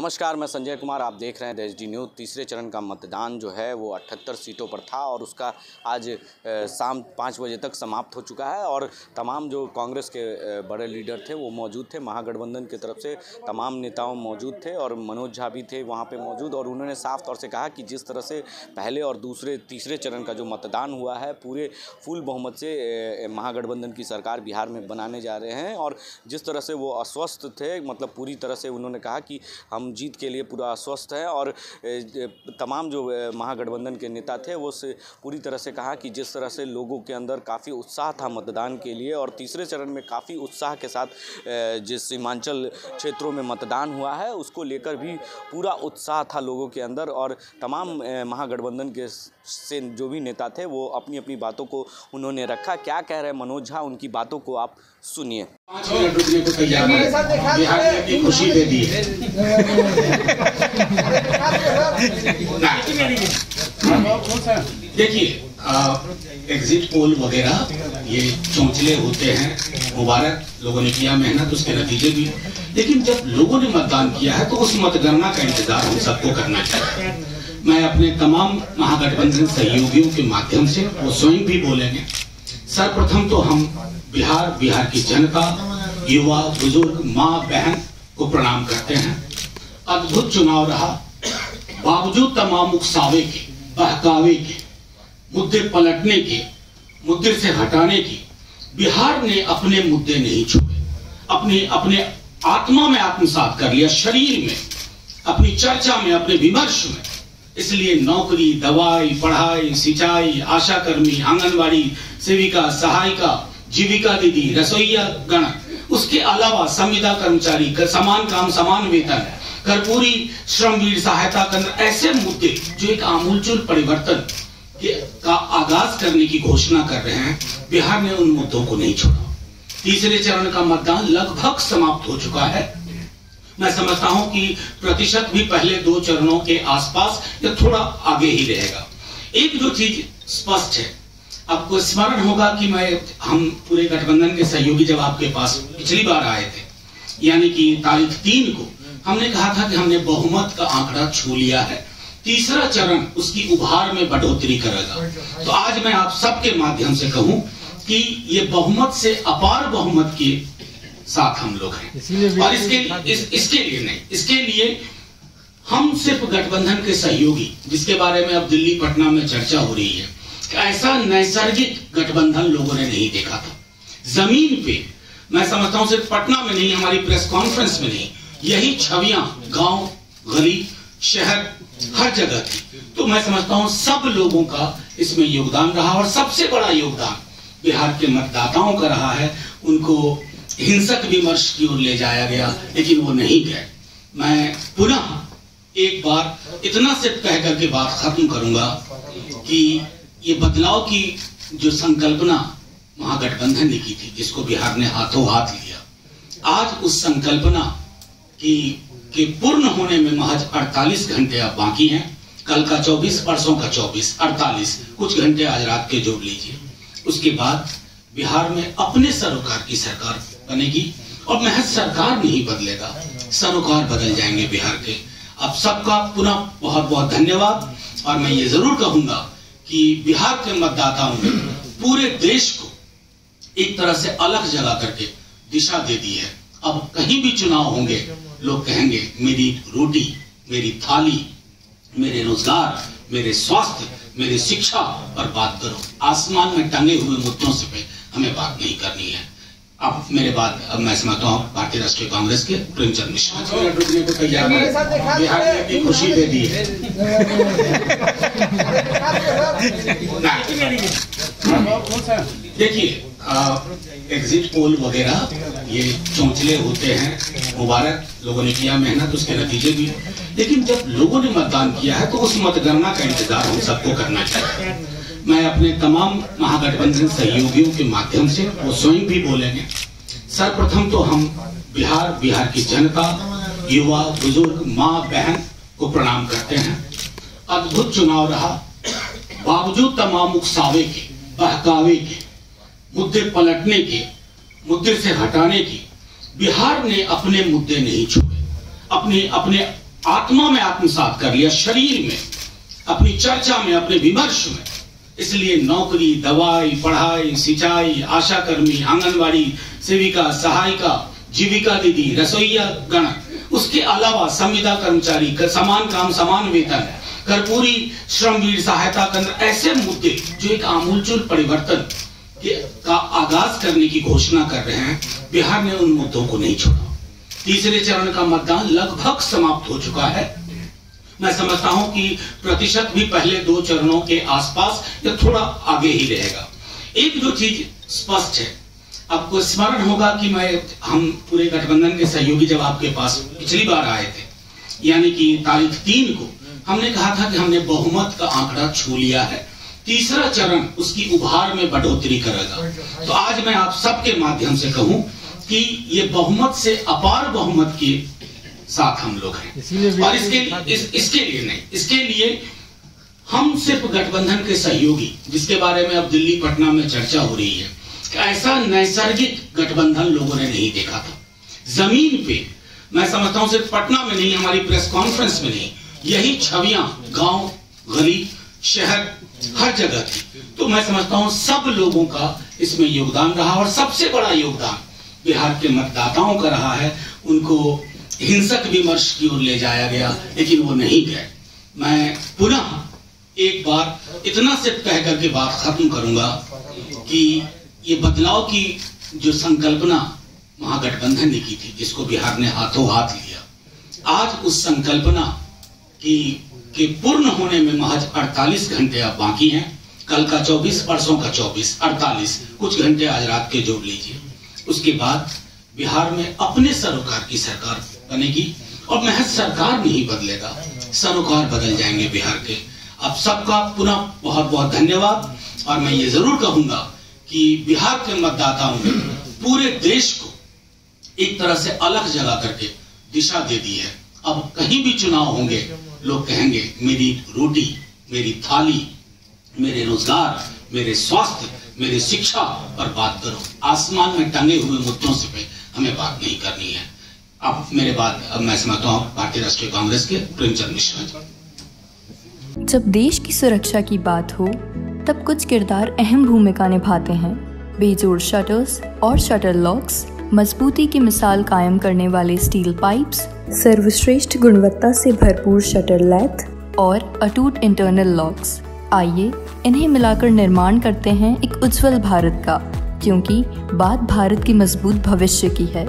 नमस्कार, मैं संजय कुमार। आप देख रहे हैं देश डी न्यूज़। तीसरे चरण का मतदान जो है वो 78 सीटों पर था और उसका आज शाम 5 बजे तक समाप्त हो चुका है। और तमाम जो कांग्रेस के बड़े लीडर थे वो मौजूद थे। महागठबंधन की तरफ से तमाम नेताओं मौजूद थे और मनोज झा भी थे वहाँ पे मौजूद। और उन्होंने साफ तौर से कहा कि जिस तरह से पहले और दूसरे तीसरे चरण का जो मतदान हुआ है पूरे फुल बहुमत से महागठबंधन की सरकार बिहार में बनाने जा रहे हैं। और जिस तरह से वो अस्वस्थ थे, मतलब पूरी तरह से उन्होंने कहा कि हम जीत के लिए पूरा आश्वस्त है। और तमाम जो महागठबंधन के नेता थे वो पूरी तरह से कहा कि जिस तरह से लोगों के अंदर काफ़ी उत्साह था मतदान के लिए और तीसरे चरण में काफ़ी उत्साह के साथ जिस सीमांचल क्षेत्रों में मतदान हुआ है उसको लेकर भी पूरा उत्साह था लोगों के अंदर। और तमाम महागठबंधन के से जो भी नेता थे वो अपनी अपनी बातों को उन्होंने रखा। क्या कह रहे हैं मनोज झा, उनकी बातों को आप सुनिए। 5 मिनट रुकने को तैयार है। बिहार ने अपनी खुशी दे दी है। देखिए, एग्जिट पोल वगैरह ये चौंचले होते हैं। मुबारक, लोगों ने किया मेहनत, उसके नतीजे भी। लेकिन जब लोगों ने मतदान किया है तो उस मतगणना का इंतजार हम सबको करना चाहिए। मैं अपने तमाम महागठबंधन सहयोगियों के माध्यम से, वो स्वयं भी बोलेंगे, सर्वप्रथम तो हम बिहार की जनता, युवा, बुजुर्ग, माँ बहन को प्रणाम करते हैं। अद्भुत चुनाव रहा। बावजूद तमाम उकसावे के, बहकावे के, मुद्दे पलटने के, मुद्दे से हटाने की, बिहार ने अपने मुद्दे नहीं छोड़े। अपने आत्मा में आत्मसात कर लिया, शरीर में, अपनी चर्चा में, अपने विमर्श में। इसलिए नौकरी, दवाई, पढ़ाई, सिंचाई, आशा कर्मी, आंगनबाड़ी सेविका, सहायिका, जीविका दीदी, रसोईया गण, उसके अलावा संविदा कर्मचारी, समान काम समान वेतन, कर्पूरी श्रमवीर सहायता केंद्र, ऐसे मुद्दे जो एक आमूलचूल परिवर्तन का आगाज करने की घोषणा कर रहे हैं, बिहार ने उन मुद्दों को नहीं छोड़ा। तीसरे चरण का मतदान लगभग समाप्त हो चुका है। मैं समझता हूं कि प्रतिशत भी पहले 2 चरणों के आसपास या थोड़ा आगे ही रहेगा। एक जो चीज स्पष्ट है, आपको स्मरण होगा कि हम पूरे गठबंधन के सहयोगी जब आपके पास पिछली बार आए थे, यानी कि तारीख 3 को, हमने कहा था कि हमने बहुमत का आंकड़ा छू लिया है, तीसरा चरण उसकी उभार में बढ़ोतरी करेगा। तो आज मैं आप सबके माध्यम से कहूं कि ये बहुमत से अपार बहुमत के साथ हम लोग हैं। और इसके लिए नहीं, इसके लिए हम सिर्फ गठबंधन के सहयोगी, जिसके बारे में अब दिल्ली पटना में चर्चा हो रही है, ऐसा नैसर्गिक गठबंधन लोगों ने नहीं देखा था जमीन पे। मैं समझता हूं सिर्फ पटना में नहीं, हमारी प्रेस कॉन्फ्रेंस में नहीं, यही छवियां गांव, गली, शहर, हर जगह थी। तो मैं समझता हूं सब लोगों का इसमें योगदान रहा और सबसे बड़ा योगदान बिहार के मतदाताओं का रहा है। उनको हिंसक विमर्श की ओर ले जाया गया, लेकिन वो नहीं गए। मैं पुनः एक बार इतना सिर्फ कह करके बात खत्म करूंगा कि ये बदलाव की जो संकल्पना महागठबंधन ने की थी, जिसको बिहार ने हाथों हाथ लिया, आज उस संकल्पना के पूर्ण होने में महज 48 घंटे अब बाकी हैं। कल का 24, परसों का 24, 48 कुछ घंटे आज रात के जोड़ लीजिए। उसके बाद बिहार में अपने सरोकार की सरकार बनेगी और महज सरकार नहीं बदलेगा, सरोकार बदल जाएंगे बिहार के। अब सबका पुनः बहुत बहुत धन्यवाद। और मैं ये जरूर कहूंगा कि बिहार के मतदाताओं ने पूरे देश को एक तरह से अलग जला करके दिशा दे दी है। अब कहीं भी चुनाव होंगे, लोग कहेंगे मेरी रोटी, मेरी थाली, मेरे रोजगार, मेरे स्वास्थ्य, मेरी शिक्षा पर बात करो। आसमान में टंगे हुए मुद्दों से पे हमें बात नहीं करनी है। अब मेरे बाद मैं समझता हूँ भारतीय राष्ट्रीय कांग्रेस के प्रेमचंद मिश्रा 5 मिनट रुकने को तैयार है। बिहार ने अपनी खुशी दे दी है। देखिए, एग्जिट पोल वगैरह ये चौंचले होते हैं। मुबारक, लोगों ने किया मेहनत, उसके नतीजे भी। लेकिन जब लोगों ने मतदान किया है तो उस मतगणना का इंतजार हम सबको करना चाहिए। मैं अपने तमाम महागठबंधन सहयोगियों के माध्यम से, वो स्वयं भी बोलेंगे, सर्वप्रथम तो हम बिहार की जनता, युवा, बुजुर्ग, माँ बहन को प्रणाम करते हैं। अद्भुत चुनाव रहा। बावजूद तमाम उकसावे के, बहकावे के, मुद्दे पलटने के, मुद्दे से हटाने की, बिहार ने अपने मुद्दे नहीं छोड़े। अपने आत्मा में आत्मसात कर लिया, शरीर में, अपनी चर्चा में, अपने विमर्श में। इसलिए नौकरी, दवाई, पढ़ाई, सिंचाई, आशा कर्मी, आंगनबाड़ी सेविका, सहायिका, जीविका दीदी, रसोईया गण, उसके अलावा संविदा कर्मचारी, समान काम समान वेतन, कर्पूरी श्रमवीर सहायता केंद्र, ऐसे मुद्दे जो एक आमूलचूल परिवर्तन का आगाज करने की घोषणा कर रहे हैं, बिहार ने उन मुद्दों को नहीं छोड़ा। तीसरे चरण का मतदान लगभग समाप्त हो चुका है। मैं समझता हूं कि प्रतिशत भी पहले 2 चरणों के आसपास या थोड़ा आगे ही रहेगा। एक जो चीज स्पष्ट है, आपको स्मरण होगा कि हम पूरे गठबंधन के सहयोगी जब आपके पास पिछली बार आए थे, यानी कि तारीख 3 को, हमने कहा था कि हमने बहुमत का आंकड़ा छू लिया है, तीसरा चरण उसकी उभार में बढ़ोतरी करेगा। तो आज मैं आप सबके माध्यम से कहूं कि ये बहुमत से अपार बहुमत के साथ हम लोग हैं। और इसके लिए नहीं, इसके लिए हम सिर्फ गठबंधन के सहयोगी, जिसके बारे में अब दिल्ली पटना में चर्चा हो रही है, ऐसा नैसर्गिक गठबंधन लोगों ने नहीं देखा था जमीन पे। मैं समझता हूं सिर्फ पटना में नहीं, हमारी प्रेस कॉन्फ्रेंस में नहीं, यही छवियां गांव, गली, शहर, हर जगह थी। तो मैं समझता हूं सब लोगों का इसमें योगदान रहा, और सबसे बड़ा योगदान बिहार के मतदाताओं का रहा है। उनको हिंसक विमर्श की ओर ले जाया गया, लेकिन वो नहीं गए। मैं पुनः एक बार इतना सिर्फ कह करके बात खत्म करूंगा कि ये बदलाव की जो संकल्पना महागठबंधन ने की थी, जिसको बिहार ने हाथों हाथ लिया, आज उस संकल्पना के पूर्ण होने में महज 48 घंटे अब बाकी हैं। कल का 24, परसों का 24, 48 कुछ घंटे आज रात के जोड़ लीजिए। उसके बाद बिहार में अपने सरोकार की सरकार बनेगी, और महज सरकार नहीं बदलेगा, सरोकार बदल जाएंगे बिहार के। आप सबका पुनः बहुत बहुत धन्यवाद। और मैं ये जरूर कहूंगा कि बिहार के मतदाताओं ने पूरे देश को एक तरह से अलग जला करके दिशा दे दी है। अब कहीं भी चुनाव होंगे, लोग कहेंगे मेरी रोटी, मेरी थाली, मेरे रोजगार, मेरे स्वास्थ्य, मेरी शिक्षा पर बात करो। आसमान में टंगे हुए मुद्दों से पे हमें बात नहीं करनी है। अब मेरे बाद मैं समझता हूँ भारतीय राष्ट्रीय कांग्रेस के प्रेमचंद मिश्रा जी। जब देश की सुरक्षा की बात हो तब कुछ किरदार अहम भूमिका निभाते हैं। बेजोड़ शटर्स और शटर लॉक्स, मजबूती की मिसाल कायम करने वाले स्टील पाइप्स, सर्वश्रेष्ठ गुणवत्ता से भरपूर शटर लैथ और अटूट इंटरनल लॉक्स। आइए इन्हें मिलाकर निर्माण करते हैं एक उज्जवल भारत का, क्योंकि बात भारत की मजबूत भविष्य की है।